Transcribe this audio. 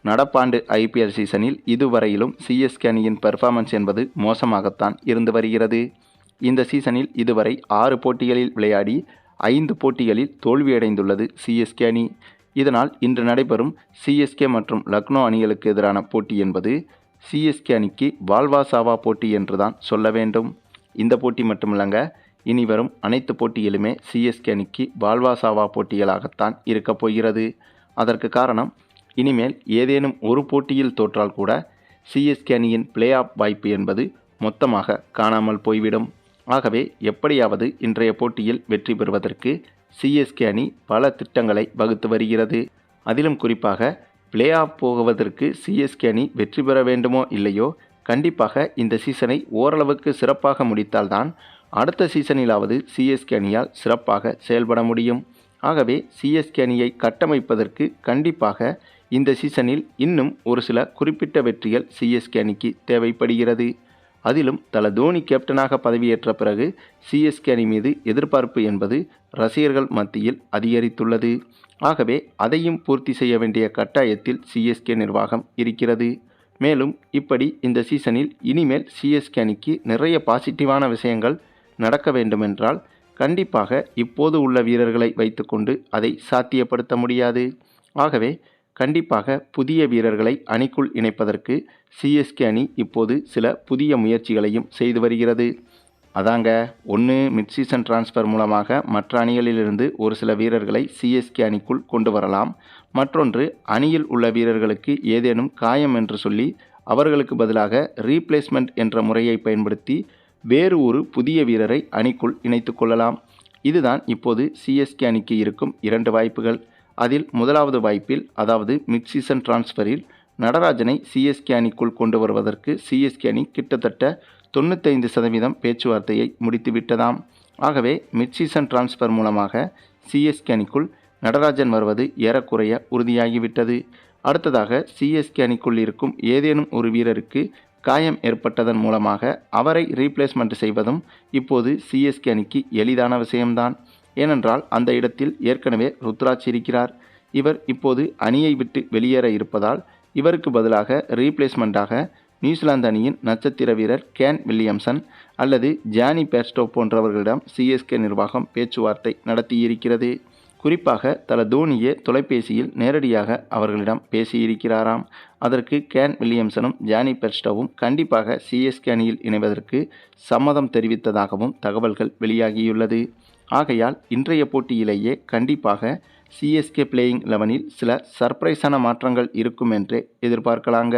நடப்பாண்டு ஐபிஎல் சீசனில் இதுவரையிலும் சிஎஸ்கே அணியின் பெர்ஃபார்மன்ஸ் என்பது மோசமாகத்தான் இருந்து வருகிறது. இந்த சீசனில் இதுவரை 6 போட்டிகளில் விளையாடி 5 போட்டிகளில் தோல்வியடைந்துள்ளது சிஎஸ்கே அணி. இதனால் இன்று நடைபெறும் சிஎஸ்கே மற்றும் லக்னோ அணிகளுக்கு எதிரான போட்டி என்பது சிஎஸ்கே அணிக்கு வாழ்வா சாவா போட்டி என்றுதான் சொல்ல வேண்டும். இந்த போட்டி மட்டுமில்லங்க, இனி வரும் அனைத்து போட்டிகளுமே சிஎஸ்கே அணிக்கு வாழ்வா சாவா போட்டிகளாகத்தான் இருக்கப் போகிறது. அதற்கு காரணம், இனிமேல் ஏதேனும் ஒரு போட்டியில் தோற்றால் கூட சிஎஸ்கே அணியின் பிளே ஆஃப் வாய்ப்பு என்பது மொத்தமாக காணாமல் போய்விடும். ஆகவே எப்படியாவது இன்றைய போட்டியில் வெற்றி பெறுவதற்கு சிஎஸ்கே அணி பல திட்டங்களை வகுத்து வருகிறது. அதிலும் குறிப்பாக பிளே ஆஃப் போகுவதற்கு சிஎஸ்கே அணி வெற்றி பெற வேண்டுமோ இல்லையோ, கண்டிப்பாக இந்த சீசனை ஓரளவுக்கு சிறப்பாக முடித்தால்தான் அடுத்த சீசனிலாவது சிஎஸ்கே அணியால் சிறப்பாக செயல்பட முடியும். ஆகவே சிஎஸ்கே அணியை கட்டமைப்பதற்கு கண்டிப்பாக இந்த சீசனில் இன்னும் ஒரு சில குறிப்பிட்ட வெற்றிகள் சிஎஸ்கே அணிக்கு தேவைப்படுகிறது. அதிலும் தல தோனி கேப்டனாக பதவியேற்ற பிறகு சிஎஸ்கே அணி மீது எதிர்பார்ப்பு என்பது ரசிகர்கள் மத்தியில் அதிகரித்துள்ளது. ஆகவே அதையும் பூர்த்தி செய்ய வேண்டிய கட்டாயத்தில் சிஎஸ்கே நிர்வாகம் இருக்கிறது. மேலும் இப்படி இந்த சீசனில் இனிமேல் சிஎஸ்கே அணிக்கு நிறைய பாசிட்டிவான விஷயங்கள் நடக்க வேண்டுமென்றால் கண்டிப்பாக இப்போது உள்ள வீரர்களை வைத்துக்கொண்டு அதை சாத்தியப்படுத்த முடியாது. ஆகவே கண்டிப்பாக புதிய வீரர்களை அணிக்குள் இணைப்பதற்கு சிஎஸ்கே அணி இப்போது சில புதிய முயற்சிகளையும் செய்து வருகிறது. அதாங்க, ஒன்று மிட் சீசன் டிரான்ஸ்ஃபர் மூலமாக மற்ற அணிகளிலிருந்து ஒரு சில வீரர்களை சிஎஸ்கே அணிக்குள் கொண்டு வரலாம். மற்றொன்று, அணியில் உள்ள வீரர்களுக்கு ஏதேனும் காயம் என்று சொல்லி அவர்களுக்கு பதிலாக ரீப்ளேஸ்மெண்ட் என்ற முறையை பயன்படுத்தி வேறு ஒரு புதிய வீரரை அணிக்குள் இணைத்து கொள்ளலாம். இதுதான் இப்போது சிஎஸ்கே அணிக்கு இருக்கும் 2 வாய்ப்புகள். அதில் முதலாவது வாய்ப்பில், அதாவது மிட் சீசன் டிரான்ஸ்ஃபரில் நடராஜனை சிஎஸ்கே அணிக்குள் கொண்டு வருவதற்கு சிஎஸ்கே அணி கிட்டத்தட்ட 95% பேச்சுவார்த்தையை முடித்துவிட்டதாம். ஆகவே மிட் சீசன் டிரான்ஸ்ஃபர் மூலமாக சிஎஸ்கே அணிக்குள் நடராஜன் வருவது ஏறக்குறைய உறுதியாகிவிட்டது. அடுத்ததாக சிஎஸ்கே அணிக்குள் இருக்கும் ஏதேனும் ஒரு வீரருக்கு காயம் ஏற்பட்டதன் மூலமாக அவரை ரீப்ளேஸ்மெண்ட் செய்வதும் இப்போது சிஎஸ்கே அணிக்கு எளிதான விஷயம்தான். ஏனென்றால் அந்த இடத்தில் ஏற்கனவே ருத்ராஜ் இருக்கிறார். இவர் இப்போது அணியை விட்டு வெளியேற இருப்பதால் இவருக்கு பதிலாக ரீப்ளேஸ்மெண்ட்டாக நியூசிலாந்து அணியின் நட்சத்திர வீரர் கேன் வில்லியம்சன் அல்லது ஜானி பேர்ஸ்டோ போன்றவர்களிடம் சிஎஸ்கே நிர்வாகம் பேச்சுவார்த்தை நடத்தியிருக்கிறது. குறிப்பாக தல தோனியே தொலைபேசியில் நேரடியாக அவர்களிடம் பேசியிருக்கிறாராம். அதற்கு கேன் வில்லியம்சனும் ஜானி பெர்ஸ்டோவும் கண்டிப்பாக சிஎஸ்கே அணியில் இணைவதற்கு சம்மதம் தெரிவித்ததாகவும் தகவல்கள் வெளியாகியுள்ளது. ஆகையால் இன்றைய போட்டியிலேயே கண்டிப்பாக சிஎஸ்கே பிளேயிங் 11இல் சில சர்ப்ரைஸான மாற்றங்கள் இருக்கும் என்றே எதிர்பார்க்கலாங்க.